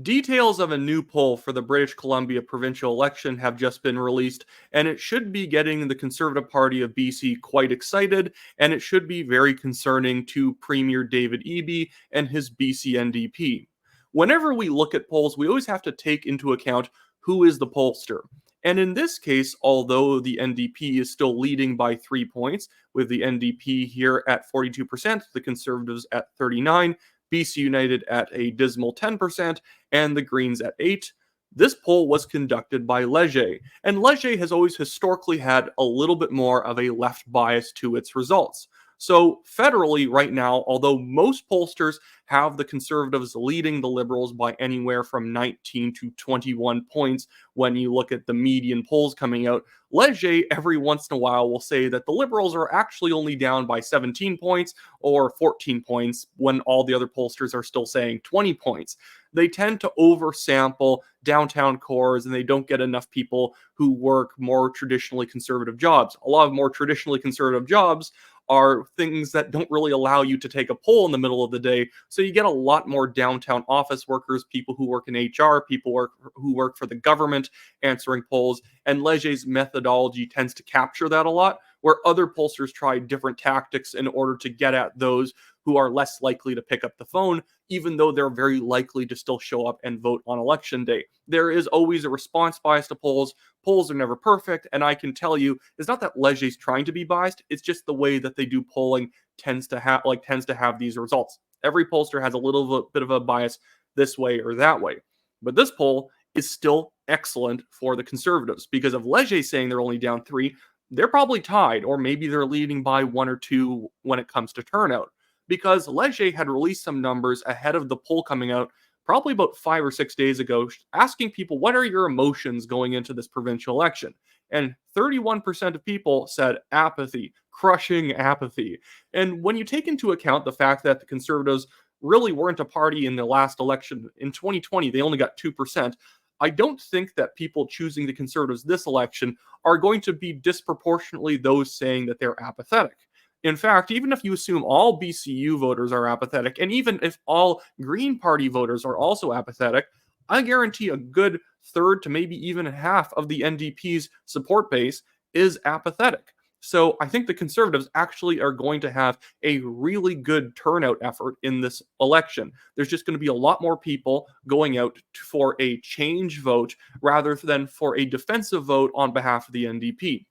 Details of a new poll for the British Columbia provincial election have just been released, and it should be getting the Conservative Party of BC quite excited, and it should be very concerning to Premier David Eby and his BC NDP. Whenever we look at polls, we always have to take into account who is the pollster. And in this case, although the NDP is still leading by 3 points, with the NDP here at 42%, the Conservatives at 39%, BC United at a dismal 10%, and the Greens at 8%. This poll was conducted by Leger, and Leger has always historically had a little bit more of a left bias to its results. So federally right now, although most pollsters have the Conservatives leading the Liberals by anywhere from 19 to 21 points when you look at the median polls coming out, Leger every once in a while will say that the Liberals are actually only down by 17 points or 14 points when all the other pollsters are still saying 20 points. They tend to oversample downtown cores, and they don't get enough people who work more traditionally conservative jobs. A lot of more traditionally conservative jobs are things that don't really allow you to take a poll in the middle of the day. So you get a lot more downtown office workers, people who work in HR, who work for the government answering polls. And Leger's methodology tends to capture that a lot, where other pollsters try different tactics in order to get at those who are less likely to pick up the phone, even though they're very likely to still show up and vote on election day. There is always a response bias to polls. Polls are never perfect, and I can tell you, it's not that Leger's trying to be biased, it's just the way that they do polling tends to have these results. Every pollster has a little bit of a bias this way or that way. But this poll is still excellent for the Conservatives, because of Leger saying they're only down 3, they're probably tied, or maybe they're leading by 1 or 2 when it comes to turnout. Because Leger had released some numbers ahead of the poll coming out probably about 5 or 6 days ago, asking people, what are your emotions going into this provincial election? And 31% of people said apathy, crushing apathy. And when you take into account the fact that the Conservatives really weren't a party in the last election, in 2020, they only got 2%. I don't think that people choosing the Conservatives this election are going to be disproportionately those saying that they're apathetic. In fact, even if you assume all BCU voters are apathetic, and even if all Green Party voters are also apathetic, I guarantee a good third to maybe even half of the NDP's support base is apathetic. So I think the Conservatives actually are going to have a really good turnout effort in this election. There's just going to be a lot more people going out for a change vote rather than for a defensive vote on behalf of the NDP.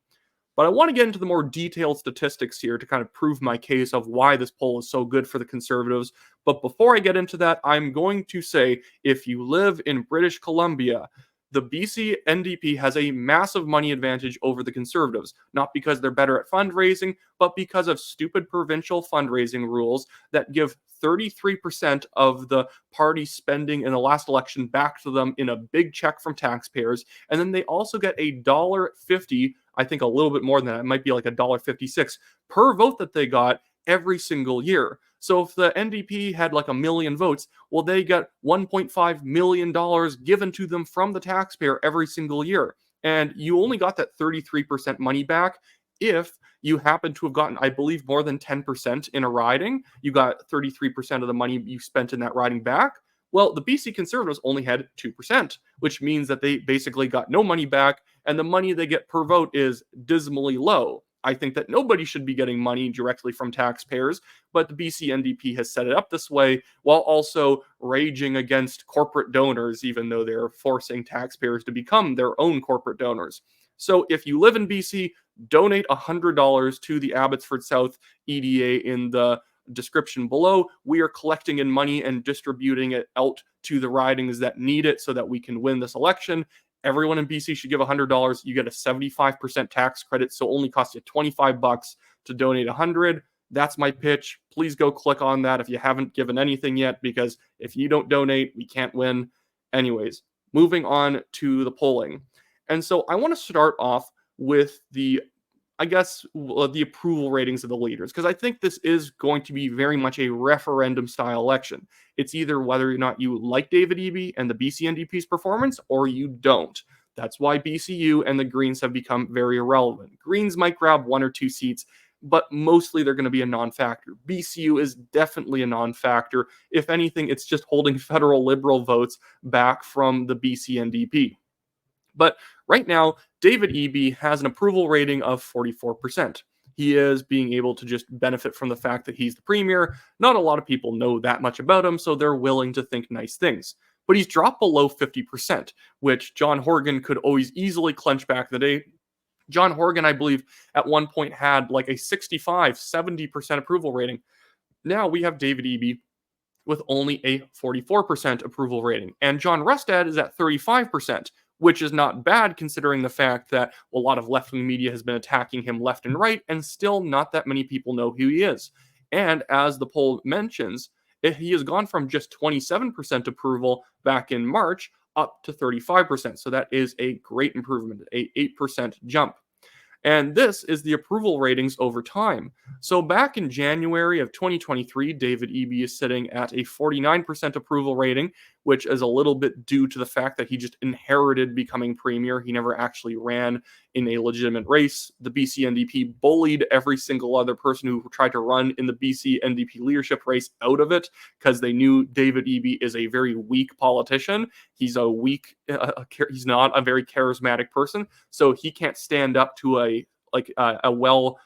But I want to get into the more detailed statistics here to kind of prove my case of why this poll is so good for the Conservatives. But before I get into that, I'm going to say if you live in British Columbia, the BC NDP has a massive money advantage over the Conservatives, not because they're better at fundraising, but because of stupid provincial fundraising rules that give 33% of the party spending in the last election back to them in a big check from taxpayers. And then they also get $1.50, I think a little bit more than that, it might be like $1.56 per vote that they got every single year. So if the NDP had like 1 million votes, well, they got $1.5 million given to them from the taxpayer every single year. And you only got that 33% money back if you happen to have gotten, I believe, more than 10% in a riding. You got 33% of the money you spent in that riding back. Well, the BC Conservatives only had 2%, which means that they basically got no money back, and the money they get per vote is dismally low. I think that nobody should be getting money directly from taxpayers, but the BC NDP has set it up this way while also raging against corporate donors, even though they're forcing taxpayers to become their own corporate donors. So if you live in BC, donate $100 to the Abbotsford South EDA in the description below. We are collecting in money and distributing it out to the ridings that need it so that we can win this election. Everyone in BC should give $100. You get a 75% tax credit, so it only costs you $25 to donate $100. That's my pitch. Please go click on that if you haven't given anything yet, because if you don't donate, we can't win. Anyways, moving on to the polling. And so I want to start off with the approval ratings of the leaders, because I think this is going to be very much a referendum-style election. It's either whether or not you like David Eby and the BC NDP's performance, or you don't. That's why BCU and the Greens have become very irrelevant. Greens might grab 1 or 2 seats. but mostly they're going to be a non-factor. BCU is definitely a non-factor. If anything, it's just holding federal Liberal votes back from the BC NDP. But right now, David Eby has an approval rating of 44%. He is being able to just benefit from the fact that he's the premier. Not a lot of people know that much about him, so they're willing to think nice things. But he's dropped below 50%, which John Horgan could always easily clench back the day. John Horgan, I believe, at one point had like a 65, 70% approval rating. Now we have David Eby with only a 44% approval rating. And John Rustad is at 35%, which is not bad considering the fact that a lot of left-wing media has been attacking him left and right, and still not that many people know who he is. And as the poll mentions, he has gone from just 27% approval back in March up to 35%. So that is a great improvement, a 8% jump. And this is the approval ratings over time. So back in January of 2023, David Eby is sitting at a 49% approval rating, which is a little bit due to the fact that he just inherited becoming premier. He never actually ran in a legitimate race. The BC NDP bullied every single other person who tried to run in the BC NDP leadership race out of it because they knew David Eby is a very weak politician. He's he's not a very charismatic person, so he can't stand up to a well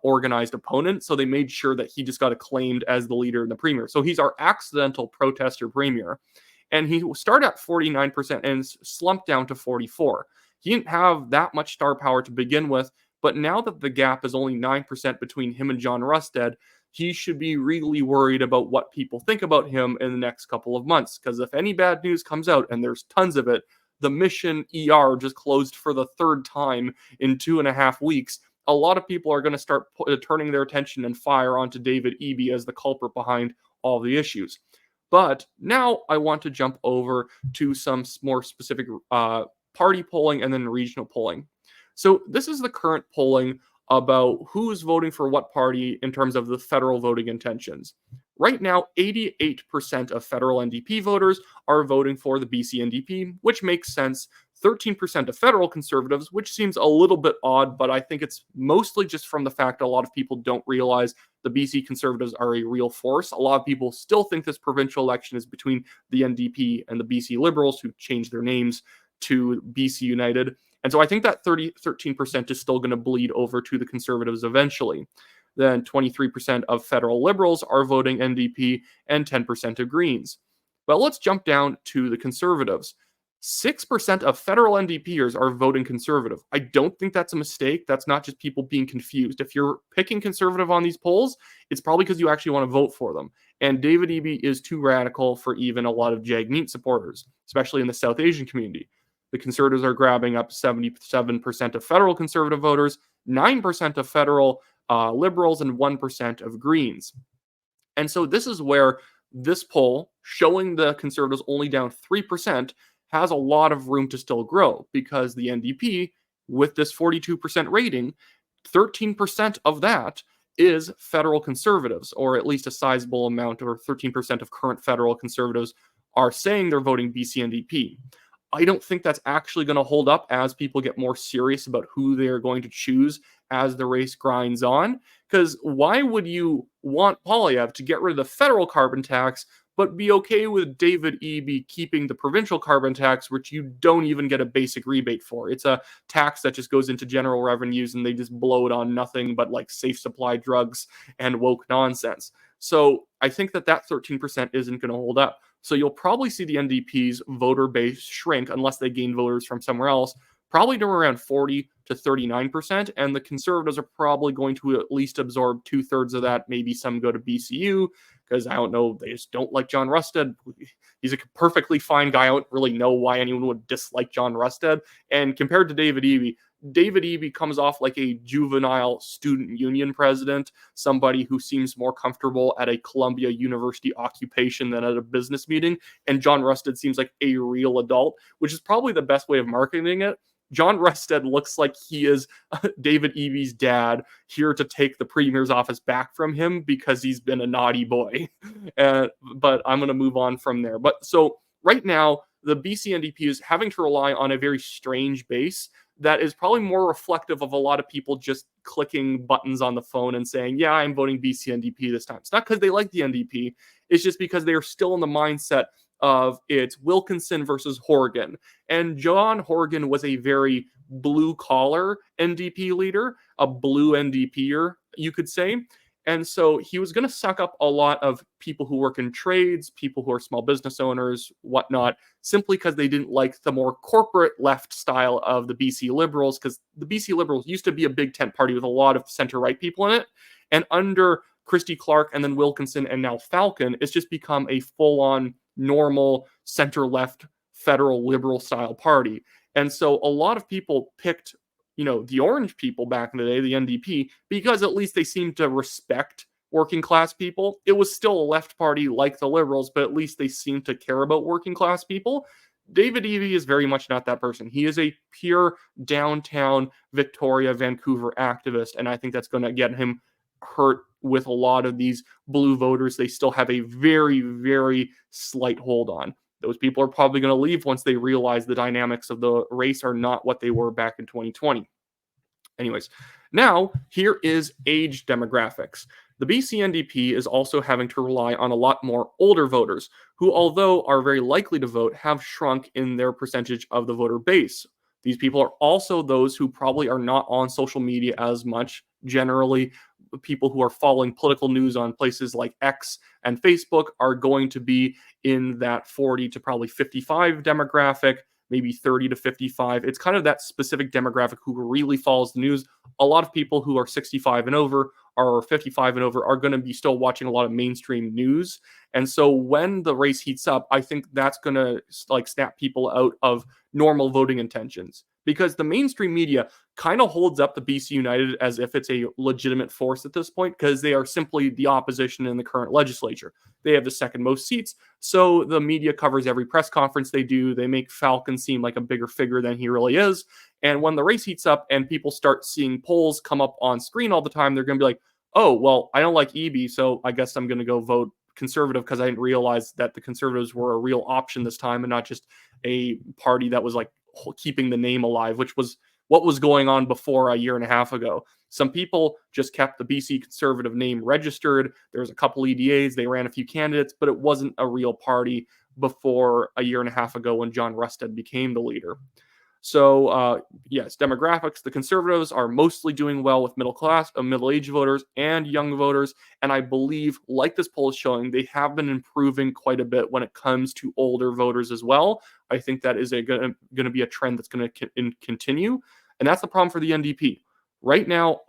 organized opponent. So they made sure that he just got acclaimed as the leader and the premier. So he's our accidental protester premier. And he started at 49% and slumped down to 44%. He didn't have that much star power to begin with, but now that the gap is only 9% between him and John Rustad, he should be really worried about what people think about him in the next couple of months. Because if any bad news comes out, and there's tons of it, the Mission ER just closed for the third time in 2.5 weeks. A lot of people are going to start turning their attention and fire onto David Eby as the culprit behind all the issues. But now I want to jump over to some more specific party polling and then regional polling. So this is the current polling about who's voting for what party in terms of the federal voting intentions. Right now, 88% of federal NDP voters are voting for the BC NDP, which makes sense. 13% of federal conservatives, which seems a little bit odd, but I think it's mostly just from the fact a lot of people don't realize the BC conservatives are a real force. A lot of people still think this provincial election is between the NDP and the BC Liberals, who changed their names to BC United. And so I think that 13% is still going to bleed over to the conservatives eventually. Then 23% of federal Liberals are voting NDP and 10% of Greens. But let's jump down to the conservatives. 6% of federal NDPers are voting conservative. I don't think that's a mistake. That's not just people being confused. If you're picking conservative on these polls, it's probably because you actually want to vote for them. And David Eby is too radical for even a lot of Jagmeet supporters, especially in the South Asian community. The conservatives are grabbing up 77% of federal conservative voters, 9% of federal Liberals, and 1% of Greens. And so this is where this poll, showing the conservatives only down 3%, has a lot of room to still grow, because the NDP, with this 42% rating, 13% of that is federal conservatives, or at least a sizable amount, or 13% of current federal conservatives are saying they're voting BC NDP. I don't think that's actually going to hold up as people get more serious about who they're going to choose as the race grinds on. Because why would you want Poilievre to get rid of the federal carbon tax, but be okay with David Eby keeping the provincial carbon tax, which you don't even get a basic rebate for? It's a tax that just goes into general revenues, and they just blow it on nothing but like safe supply drugs and woke nonsense. So I think that 13% isn't going to hold up. So you'll probably see the NDP's voter base shrink unless they gain voters from somewhere else, probably to around 40 to 39%. And the Conservatives are probably going to at least absorb 2/3 of that. Maybe some go to BCU because I don't know, they just don't like John Rustad. He's a perfectly fine guy. I don't really know why anyone would dislike John Rustad. And compared to David Eby comes off like a juvenile student union president, somebody who seems more comfortable at a Columbia University occupation than at a business meeting. And John Rustad seems like a real adult, which is probably the best way of marketing it. John Rustad looks like he is David Eby's dad, here to take the premier's office back from him because he's been a naughty boy. But I'm going to move on from there. But so right now, the BC NDP is having to rely on a very strange base that is probably more reflective of a lot of people just clicking buttons on the phone and saying, yeah, I'm voting BC NDP this time. It's not because they like the NDP. It's just because they are still in the mindset of it's Wilkinson versus Horgan. And John Horgan was a very blue-collar NDP leader, a blue NDPer, you could say. And so he was going to suck up a lot of people who work in trades, people who are small business owners, whatnot, simply because they didn't like the more corporate left style of the BC Liberals, because the BC Liberals used to be a big tent party with a lot of center-right people in it. And under Christy Clark and then Wilkinson and now Falcon, it's just become a full-on normal center-left federal liberal style party. And so a lot of people picked the orange people back in the day, the NDP, because at least they seemed to respect working class people. It was still a left party like the Liberals, but at least they seemed to care about working class people. David Eby is very much not that person. He is a pure downtown Victoria, Vancouver activist, and I think that's going to get him hurt with a lot of these blue voters they still have a very, very slight hold on. Those people are probably going to leave once they realize the dynamics of the race are not what they were back in 2020. Anyways, now here is age demographics. The BC NDP is also having to rely on a lot more older voters who, although are very likely to vote, have shrunk in their percentage of the voter base. These people are also those who probably are not on social media as much. Generally, people who are following political news on places like X and Facebook are going to be in that 40 to probably 55 demographic, maybe 30 to 55. It's kind of that specific demographic who really follows the news. A lot of people who are 65 and over or 55 and over are going to be still watching a lot of mainstream news. And so when the race heats up, I think that's going to snap people out of normal voting intentions, because the mainstream media kind of holds up the BC United as if it's a legitimate force at this point, because they are simply the opposition in the current legislature. They have the second most seats, so the media covers every press conference they do. They make Falcon seem like a bigger figure than he really is. And when the race heats up and people start seeing polls come up on screen all the time, they're going to be like, oh, well, I don't like Eby, so I guess I'm going to go vote Conservative because I didn't realize that the Conservatives were a real option this time and not just a party that was like keeping the name alive, which was what was going on before a year and a half ago. Some people just kept the BC Conservative name registered. There was a couple EDAs, they ran a few candidates, but it wasn't a real party before a year and a half ago when John Rusted became the leader. So, yes, demographics, the Conservatives are mostly doing well with middle-aged voters and young voters. And I believe, like this poll is showing, they have been improving quite a bit when it comes to older voters as well. I think that is going to be a trend that's going to continue. And that's the problem for the NDP. Right now,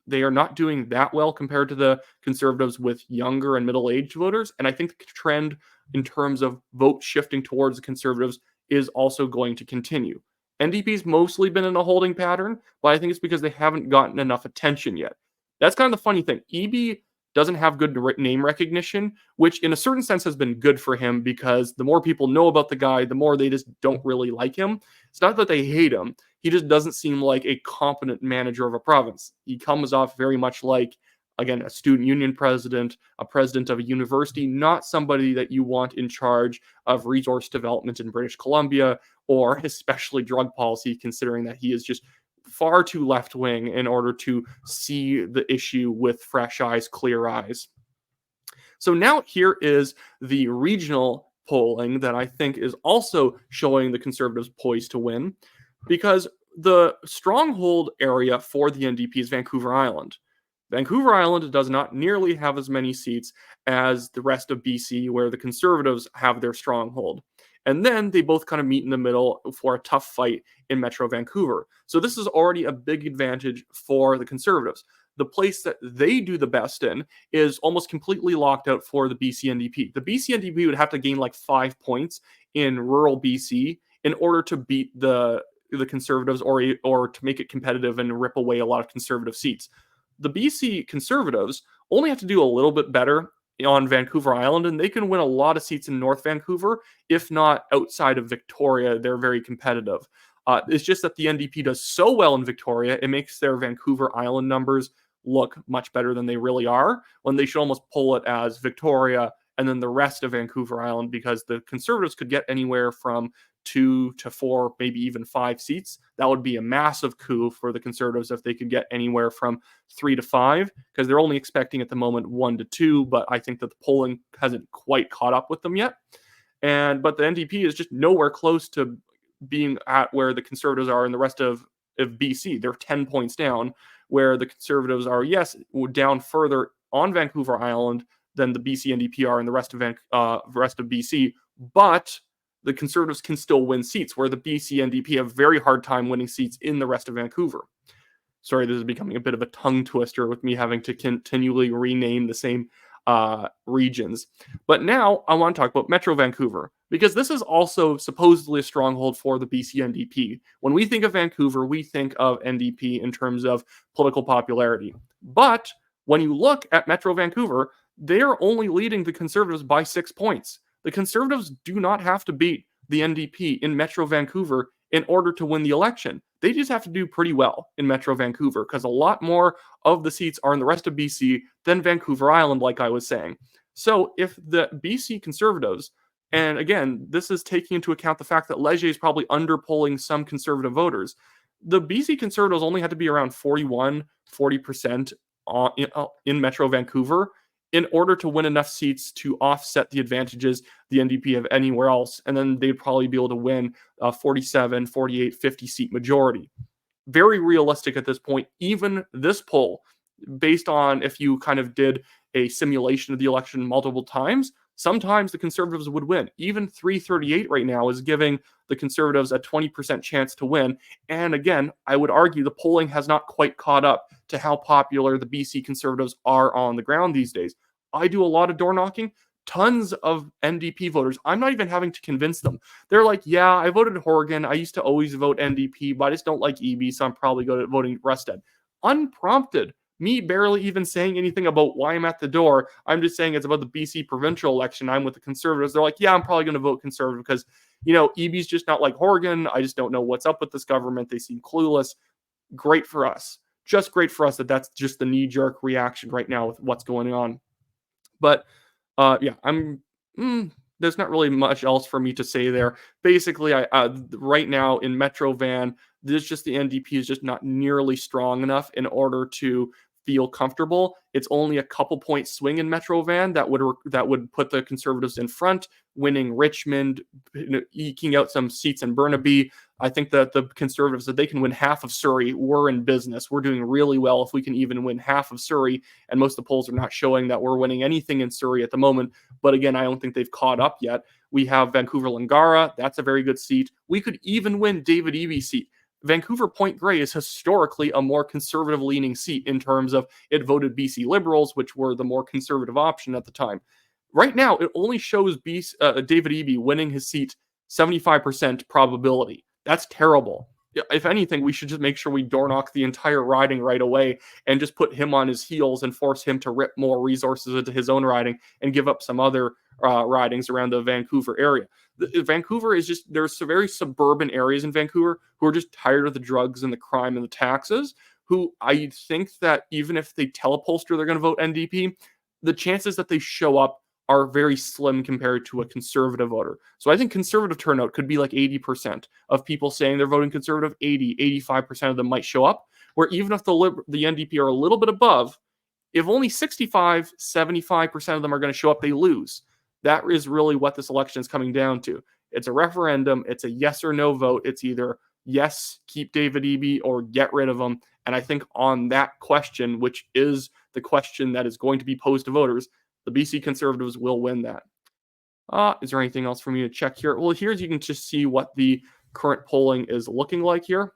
they are not doing that well compared to the Conservatives with younger and middle-aged voters. And I think the trend in terms of vote shifting towards the Conservatives is also going to continue. NDP's mostly been in a holding pattern, but I think it's because they haven't gotten enough attention yet. That's kind of the funny thing. Eby doesn't have good name recognition, which in a certain sense has been good for him, because the more people know about the guy, the more they just don't really like him. It's not that they hate him. He just doesn't seem like a competent manager of a province. He comes off very much like, again, a student union president, a president of a university, not somebody that you want in charge of resource development in British Columbia, or especially drug policy, considering that he is just far too left-wing in order to see the issue with fresh eyes, clear eyes. So now here is the regional polling that I think is also showing the Conservatives poised to win, because the stronghold area for the NDP is Vancouver Island. Vancouver Island does not nearly have as many seats as the rest of BC, where the Conservatives have their stronghold. And then they both kind of meet in the middle for a tough fight in Metro Vancouver. So this is already a big advantage for the Conservatives. The place that they do the best in is almost completely locked out for the BC NDP. The BC NDP would have to gain like 5 points in rural BC in order to beat the Conservatives or to make it competitive and rip away a lot of Conservative seats. The BC Conservatives only have to do a little bit better on Vancouver Island, and they can win a lot of seats in North Vancouver, if not outside of Victoria. They're very competitive. It's just that the NDP does so well in Victoria, it makes their Vancouver Island numbers look much better than they really are, when they should almost pull it as Victoria and then the rest of Vancouver Island, because the Conservatives could get anywhere from 2 to 4, maybe even 5 seats. That would be a massive coup for the Conservatives if they could get anywhere from 3 to 5, because they're only expecting at the moment 1 to 2, but I think that the polling hasn't quite caught up with them yet. But the NDP is just nowhere close to being at where the Conservatives are in the rest of BC. They're 10 points down, where the Conservatives are, yes, down further on Vancouver Island than the BC NDP are in the rest of BC, but the Conservatives can still win seats, where the BC NDP have a very hard time winning seats in the rest of Vancouver. Sorry, this is becoming a bit of a tongue twister with me having to continually rename the same regions. But now I want to talk about Metro Vancouver, because this is also supposedly a stronghold for the BC NDP. When we think of Vancouver, we think of NDP in terms of political popularity. But when you look at Metro Vancouver, they're only leading the Conservatives by 6 points. The Conservatives do not have to beat the NDP in Metro Vancouver in order to win the election. They just have to do pretty well in Metro Vancouver, because a lot more of the seats are in the rest of BC than Vancouver Island, like I was saying. So if the BC Conservatives, and again, this is taking into account the fact that Leger is probably underpolling some Conservative voters, the BC Conservatives only had to be around 40% in Metro Vancouver in order to win enough seats to offset the advantages the NDP have anywhere else. And then they'd probably be able to win a 47, 48, 50 seat majority. Very realistic at this point. Even this poll, based on if you kind of did a simulation of the election multiple times, sometimes the Conservatives would win. Even 338 right now is giving the Conservatives a 20% chance to win. And again, I would argue the polling has not quite caught up to how popular the BC Conservatives are on the ground these days. I do a lot of door knocking. Tons of NDP voters, I'm not even having to convince them. They're like, yeah, I voted Horgan. I used to always vote NDP, but I just don't like EB, so I'm probably voting Rusted. Unprompted. Me barely even saying anything about why I'm at the door. I'm just saying it's about the BC provincial election. I'm with the Conservatives. They're like, yeah, I'm probably going to vote Conservative because, EB's just not like Horgan. I just don't know what's up with this government. They seem clueless. Great for us. Just great for us that's just the knee-jerk reaction right now with what's going on. But, there's not really much else for me to say there. Basically, right now in Metro Van, the NDP is just not nearly strong enough in order to feel comfortable. It's only a couple point swing in Metro Van that would put the Conservatives in front, winning Richmond, eking out some seats in Burnaby. I think that the Conservatives, that they can win half of Surrey, we're in business. We're doing really well if we can even win half of Surrey, and most of the polls are not showing that we're winning anything in Surrey at the moment. But again, I don't think they've caught up yet. We have Vancouver-Langara. That's a very good seat. We could even win David Eby's seat. Vancouver Point Grey is historically a more conservative-leaning seat in terms of it voted BC Liberals, which were the more conservative option at the time. Right now, it only shows David Eby winning his seat 75% probability. That's terrible. If anything, we should just make sure we door knock the entire riding right away and just put him on his heels and force him to rip more resources into his own riding and give up some other ridings around the Vancouver area. Vancouver is just, there's some very suburban areas in Vancouver who are just tired of the drugs and the crime and the taxes, who I think that even if they tell a pollster they're going to vote NDP, the chances that they show up are very slim compared to a conservative voter. So I think conservative turnout could be like 80% of people saying they're voting conservative. 85% of them might show up, where even if the NDP are a little bit above, if only 75% of them are going to show up, they lose. That is really what this election is coming down to. It's a referendum. It's a yes or no vote. It's either yes, keep David Eby, or get rid of him. And I think on that question, which is the question that is going to be posed to voters, the BC Conservatives will win that. Is there anything else for me to check here? Well, here you can just see what the current polling is looking like here.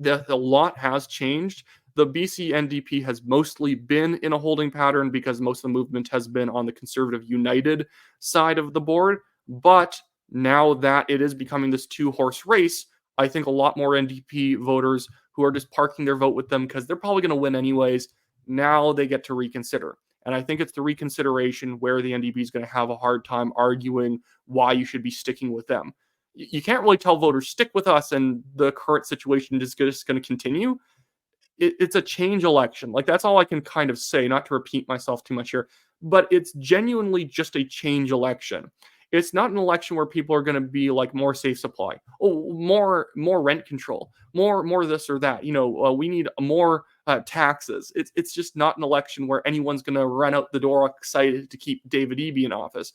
A lot has changed. The BC NDP has mostly been in a holding pattern because most of the movement has been on the Conservative United side of the board. But now that it is becoming this two-horse race, I think a lot more NDP voters who are just parking their vote with them because they're probably going to win anyways, now they get to reconsider. And I think it's the reconsideration where the NDP is going to have a hard time arguing why you should be sticking with them. You can't really tell voters, stick with us and the current situation is just going to continue. it's a change election. Like, that's all I can kind of say, not to repeat myself too much here, but it's genuinely just a change election. It's not an election where people are going to be like more safe supply, oh, more rent control, more this or that. We need more taxes. It's just not an election where anyone's going to run out the door excited to keep David Eby in office.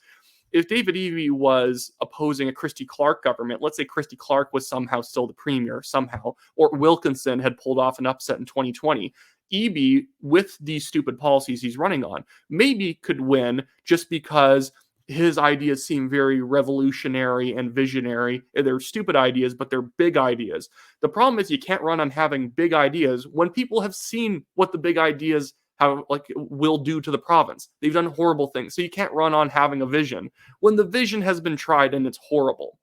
If David Eby was opposing a Christy Clark government, let's say Christy Clark was somehow still the premier, somehow, or Wilkinson had pulled off an upset in 2020, Eby, with these stupid policies he's running on, maybe could win just because his ideas seem very revolutionary and visionary. They're stupid ideas, but they're big ideas. The problem is you can't run on having big ideas when people have seen what the big ideas will do to the province. They've done horrible things. So you can't run on having a vision when the vision has been tried and it's horrible.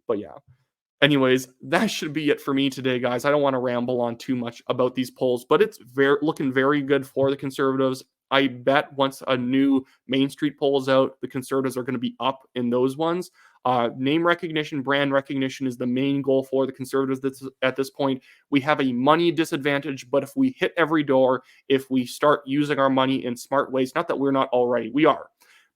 But yeah. Anyways, that should be it for me today, guys. I don't want to ramble on too much about these polls, but it's looking very good for the Conservatives. I bet once a new Main Street poll is out, the Conservatives are going to be up in those ones. Name recognition, brand recognition is the main goal for the Conservatives at this point. We have a money disadvantage, but if we hit every door, if we start using our money in smart ways, not that we're not already, we are.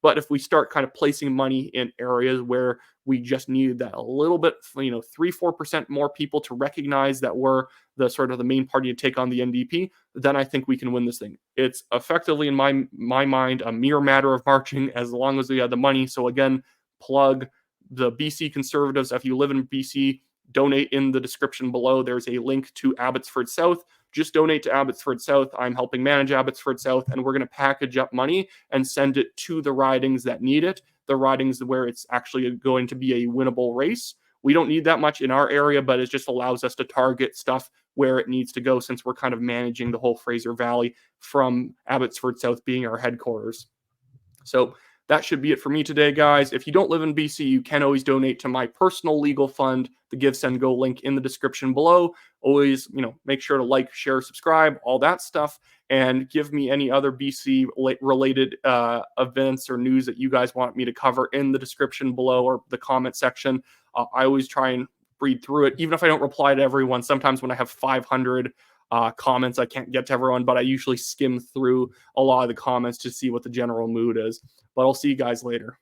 But if we start kind of placing money in areas where we just need that a little bit, 3-4% more people to recognize that we're the sort of the main party to take on the NDP, then I think we can win this thing. It's effectively, in my mind, a mere matter of marching as long as we have the money. So again, plug the BC Conservatives. If you live in BC, donate in the description below. There's a link to Abbotsford South. Just donate to Abbotsford South. I'm helping manage Abbotsford South, and we're going to package up money and send it to the ridings that need it, the ridings where it's actually going to be a winnable race. We don't need that much in our area, but it just allows us to target stuff where it needs to go, since we're kind of managing the whole Fraser Valley from Abbotsford South being our headquarters. So that should be it for me today, guys. If you don't live in BC, you can always donate to my personal legal fund, the Give, Send, Go link in the description below. Always, make sure to like, share, subscribe, all that stuff, and give me any other BC related events or news that you guys want me to cover in the description below or the comment section. I always try and read through it, even if I don't reply to everyone. Sometimes when I have 500 comments, I can't get to everyone, but I usually skim through a lot of the comments to see what the general mood is. But I'll see you guys later.